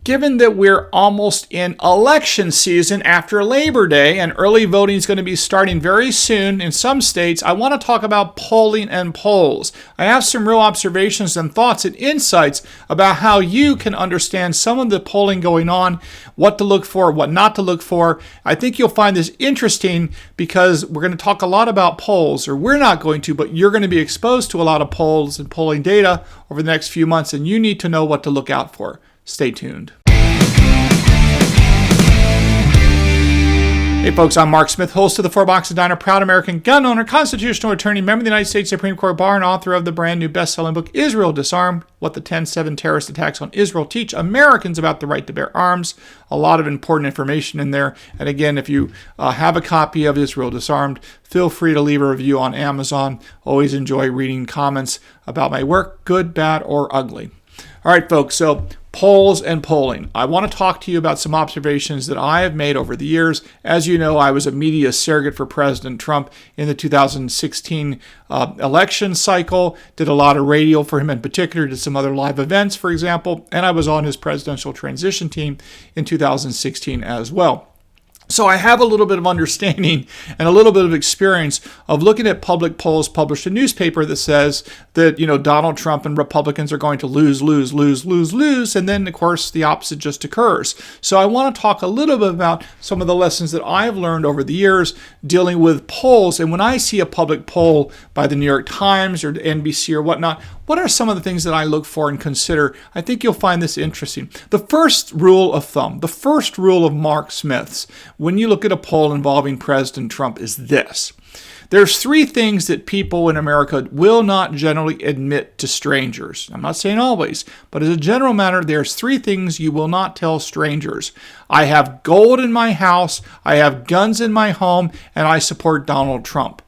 Given that we're almost in election season after Labor Day and early voting is going to be starting very soon in some states, I want to talk about polling and polls. I have some real observations and thoughts and insights about how you can understand some of the polling going on, what to look for, what not to look for. I think you'll find this interesting because we're going to talk a lot about polls, or we're not going to, but you're going to be exposed to a lot of polls and polling data over the next few months, and you need to know what to look out for. Stay tuned. Hey folks, I'm Mark Smith, host of the Four Boxes Diner, proud American gun owner, constitutional attorney, member of the United States Supreme Court Bar, and author of the brand new best-selling book, Israel Disarmed: What the 10/7 Terrorist Attacks on Israel Teach Americans About the Right to Bear Arms. A lot of important information in there. And again, if you have a copy of Israel Disarmed, feel free to leave a review on Amazon. Always enjoy reading comments about my work, good, bad, or ugly. All right, folks, so polls and polling. I want to talk to you about some observations that I have made over the years. As you know, I was a media surrogate for President Trump in the 2016 election cycle, did a lot of radio for him in particular, did some other live events, for example, and I was on his presidential transition team in 2016 as well. So I have a little bit of understanding and a little bit of experience of looking at public polls published in a newspaper that says that, Donald Trump and Republicans are going to lose. And then, of course, the opposite just occurs. So I want to talk a little bit about some of the lessons that I've learned over the years dealing with polls. And when I see a public poll by the New York Times or NBC or whatnot, what are some of the things that I look for and consider? I think you'll find this interesting. The first rule of thumb, the first rule of Mark Smith's, when you look at a poll involving President Trump, is this. There's three things that people in America will not generally admit to strangers. I'm not saying always, but as a general matter, there's three things you will not tell strangers. I have gold in my house, I have guns in my home, and I support Donald Trump.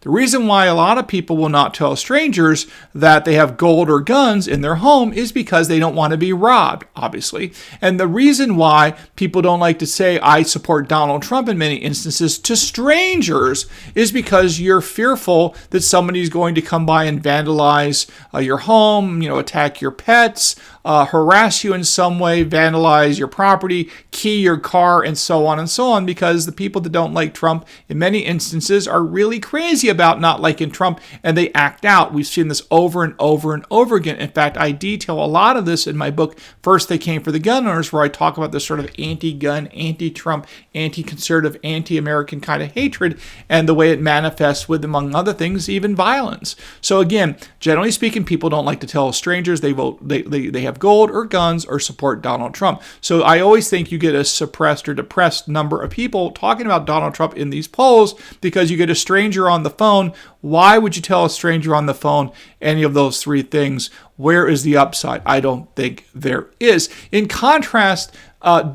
The reason why a lot of people will not tell strangers that they have gold or guns in their home is because they don't want to be robbed, obviously. And the reason why people don't like to say, I support Donald Trump in many instances to strangers is because you're fearful that somebody's going to come by and vandalize your home, attack your pets, harass you in some way, vandalize your property, key your car, and so on, because the people that don't like Trump in many instances are really crazy about not liking Trump, and they act out. We've seen this over and over and over again. In fact, I detail a lot of this in my book, First They Came for the Gun Owners, where I talk about this sort of anti-gun, anti-Trump, anti-conservative, anti-American kind of hatred, and the way it manifests with, among other things, even violence. So again, generally speaking, people don't like to tell strangers they vote, they have gold or guns or support Donald Trump. So I always think you get a suppressed or depressed number of people talking about Donald Trump in these polls because you get a stranger on the phone. Why would you tell a stranger on the phone any of those three things? Where is the upside? I don't think there is. In contrast,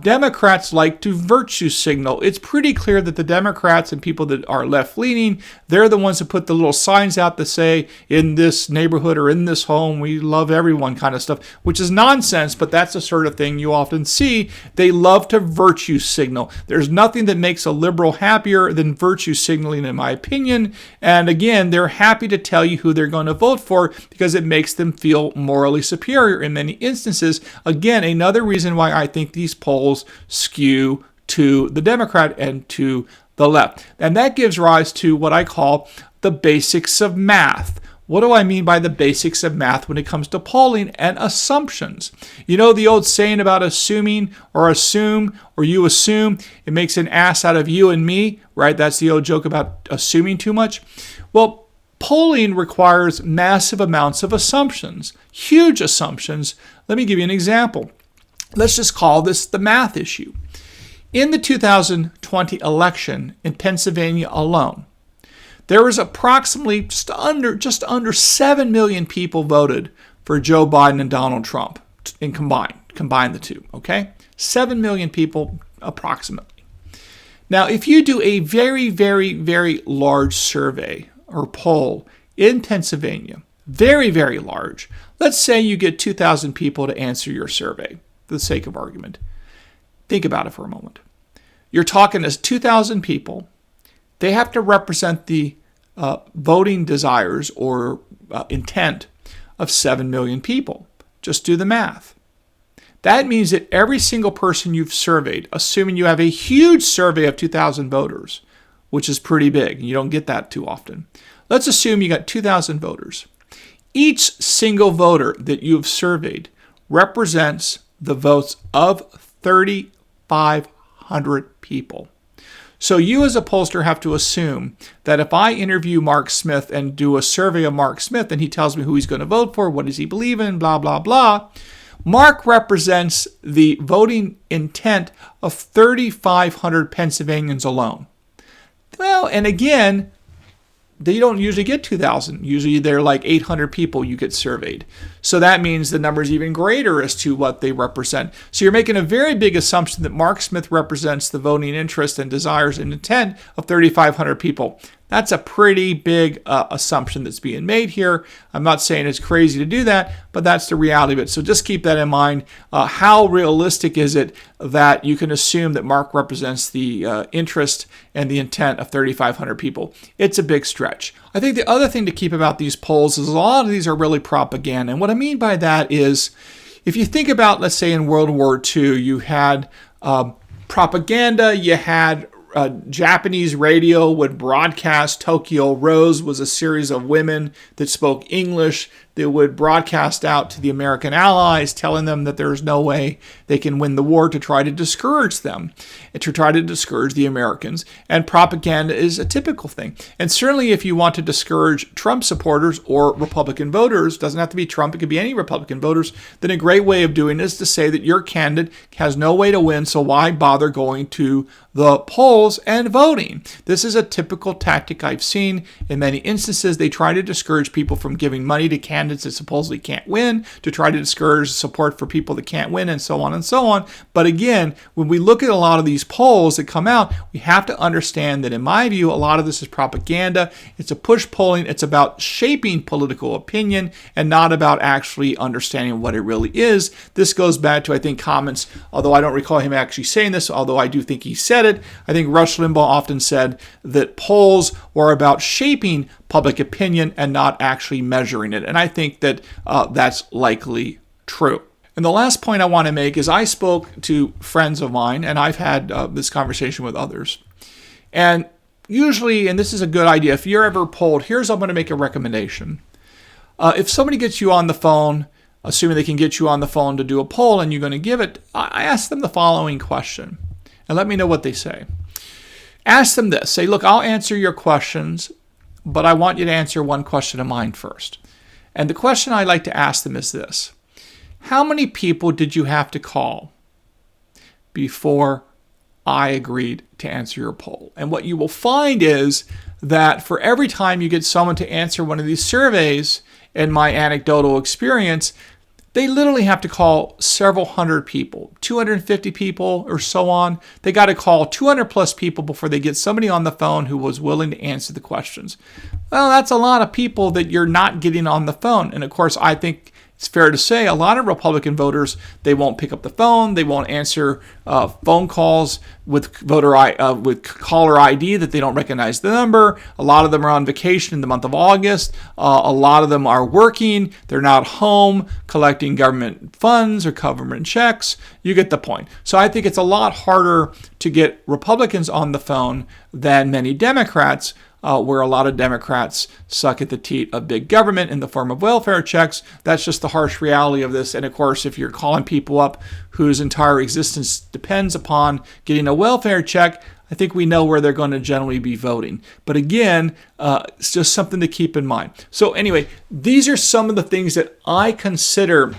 Democrats like to virtue signal. It's pretty clear that the Democrats and people that are left-leaning, they're the ones that put the little signs out that say, in this neighborhood or in this home, we love everyone kind of stuff, which is nonsense, but that's the sort of thing you often see. They love to virtue signal. There's nothing that makes a liberal happier than virtue signaling, in my opinion. And again, they're happy to tell you who they're going to vote for because it makes them feel morally superior in many instances. Again, another reason why I think these polls skew to the Democrat and to the left. And that gives rise to what I call the basics of math. What do I mean by the basics of math when it comes to polling and assumptions? You know the old saying about assuming or assume or you assume, it makes an ass out of you and me, right? That's the old joke about assuming too much. Well, polling requires massive amounts of assumptions, huge assumptions. Let me give you an example. Let's just call this the math issue. In the 2020 election in Pennsylvania alone, there was approximately just under 7 million people voted for Joe Biden and Donald Trump in combine the two, okay? 7 million people approximately. Now, if you do a very, very, very large survey or poll in Pennsylvania, very, very large, let's say you get 2,000 people to answer your survey, for the sake of argument. Think about it for a moment. You're talking as 2,000 people. They have to represent the voting desires or intent of 7 million people. Just do the math. That means that every single person you've surveyed, assuming you have a huge survey of 2,000 voters, which is pretty big, you don't get that too often. Let's assume you got 2,000 voters. Each single voter that you've surveyed represents the votes of 3,500 people. So you as a pollster have to assume that if I interview Mark Smith and do a survey of Mark Smith and he tells me who he's going to vote for, what does he believe in, blah, blah, blah, Mark represents the voting intent of 3,500 Pennsylvanians alone. Well, and again, they don't usually get 2,000. Usually they're like 800 people you get surveyed. So that means the number is even greater as to what they represent. So you're making a very big assumption that Mark Smith represents the voting interest and desires and intent of 3,500 people. That's a pretty big assumption that's being made here. I'm not saying it's crazy to do that, but that's the reality of it. So just keep that in mind. How realistic is it that you can assume that Mark represents the interest and the intent of 3,500 people? It's a big stretch. I think the other thing to keep about these polls is a lot of these are really propaganda. And what I mean by that is, if you think about, let's say in World War II, you had propaganda, you had Japanese radio would broadcast Tokyo Rose was a series of women that spoke English that would broadcast out to the American allies, telling them that there's no way they can win the war, to try to discourage them and to try to discourage the Americans. And propaganda is a typical thing. And certainly if you want to discourage Trump supporters or Republican voters, doesn't have to be Trump, it could be any Republican voters, then a great way of doing it is to say that your candidate has no way to win, so why bother going to the polls and voting? This is a typical tactic I've seen in many instances. They try to discourage people from giving money to candidates that supposedly can't win, to try to discourage support for people that can't win, and so on and so on. But again, when we look at a lot of these polls that come out, we have to understand that in my view, a lot of this is propaganda. It's a push polling. It's about shaping political opinion and not about actually understanding what it really is. This goes back to, I think, comments, although I don't recall him actually saying this, although I do think he said it. I think Rush Limbaugh often said that polls were about shaping public opinion and not actually measuring it. And I think that that's likely true. And the last point I want to make is I spoke to friends of mine, and I've had this conversation with others. And usually, and this is a good idea, if you're ever polled, I'm going to make a recommendation. If somebody gets you on the phone, assuming they can get you on the phone to do a poll and you're going to give it, I ask them the following question. And let me know what they say. Ask them this. Say, look, I'll answer your questions, but I want you to answer one question of mine first. And the question I like to ask them is this. How many people did you have to call before I agreed to answer your poll? And what you will find is that for every time you get someone to answer one of these surveys, in my anecdotal experience, they literally have to call several hundred people, 250 people or so on. They got to call 200 plus people before they get somebody on the phone who was willing to answer the questions. Well, that's a lot of people that you're not getting on the phone. And of course, I think it's fair to say a lot of Republican voters, they won't pick up the phone. They won't answer phone calls with with caller ID that they don't recognize the number. A lot of them are on vacation in the month of August. A lot of them are working. They're not home collecting government funds or government checks. You get the point. So I think it's a lot harder to get Republicans on the phone than many Democrats, where a lot of Democrats suck at the teat of big government in the form of welfare checks. That's just the harsh reality of this. And of course, if you're calling people up whose entire existence depends upon getting a welfare check, I think we know where they're going to generally be voting. But again, it's just something to keep in mind. So anyway, these are some of the things that I consider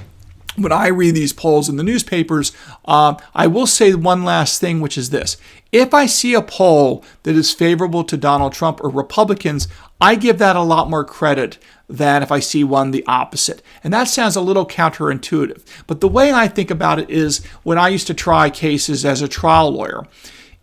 when I read these polls in the newspapers. I will say one last thing, which is this. If I see a poll that is favorable to Donald Trump or Republicans, I give that a lot more credit than if I see one the opposite. And that sounds a little counterintuitive. But the way I think about it is when I used to try cases as a trial lawyer.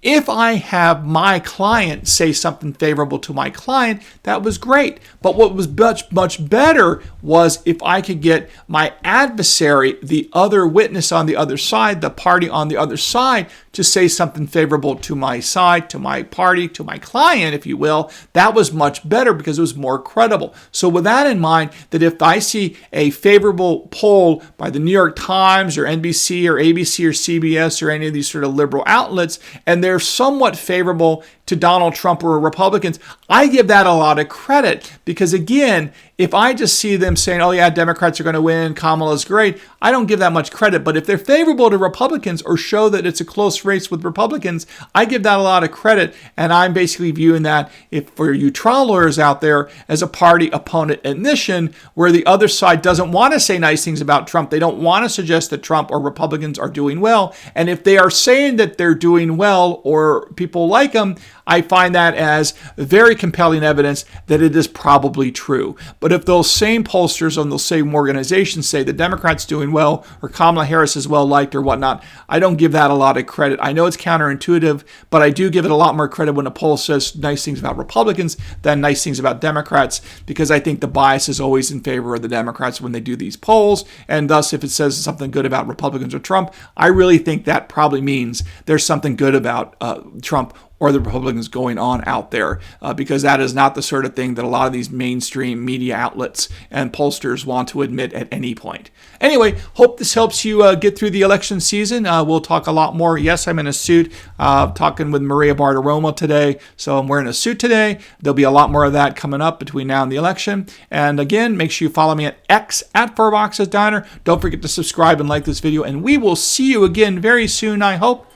If I have my client say something favorable to my client, that was great. But what was much, much better was if I could get my adversary, the other witness on the other side, the party on the other side, to say something favorable to my side, to my party, to my client, if you will. That was much better because it was more credible. So with that in mind, that if I see a favorable poll by the New York Times or NBC or ABC or CBS or any of these sort of liberal outlets, and they're somewhat favorable to Donald Trump or Republicans, I give that a lot of credit because, again, if I just see them saying, oh yeah, Democrats are going to win, Kamala's great, I don't give that much credit. But if they're favorable to Republicans or show that it's a close race with Republicans, I give that a lot of credit. And I'm basically viewing that, if for you trial lawyers out there, as a party opponent admission where the other side doesn't want to say nice things about Trump. They don't want to suggest that Trump or Republicans are doing well. And if they are saying that they're doing well or people like them, I find that as very compelling evidence that it is probably true. But if those same pollsters and those same organizations say the Democrats doing well or Kamala Harris is well liked or whatnot, I don't give that a lot of credit. I know it's counterintuitive, but I do give it a lot more credit when a poll says nice things about Republicans than nice things about Democrats, because I think the bias is always in favor of the Democrats when they do these polls. And thus, if it says something good about Republicans or Trump, I really think that probably means there's something good about Trump or the Republicans going on out there, because that is not the sort of thing that a lot of these mainstream media outlets and pollsters want to admit at any point. Anyway, hope this helps you get through the election season. We'll talk a lot more. Yes, I'm in a suit, talking with Maria Bartiromo today, so I'm wearing a suit today. There'll be a lot more of that coming up between now and the election. And again, make sure you follow me at X at 4Boxes Diner. Don't forget to subscribe and like this video, and we will see you again very soon, I hope,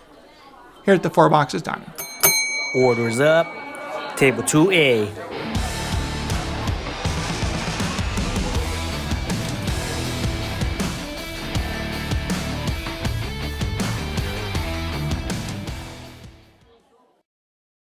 here at the 4Boxes Diner. Orders up. Table 2A.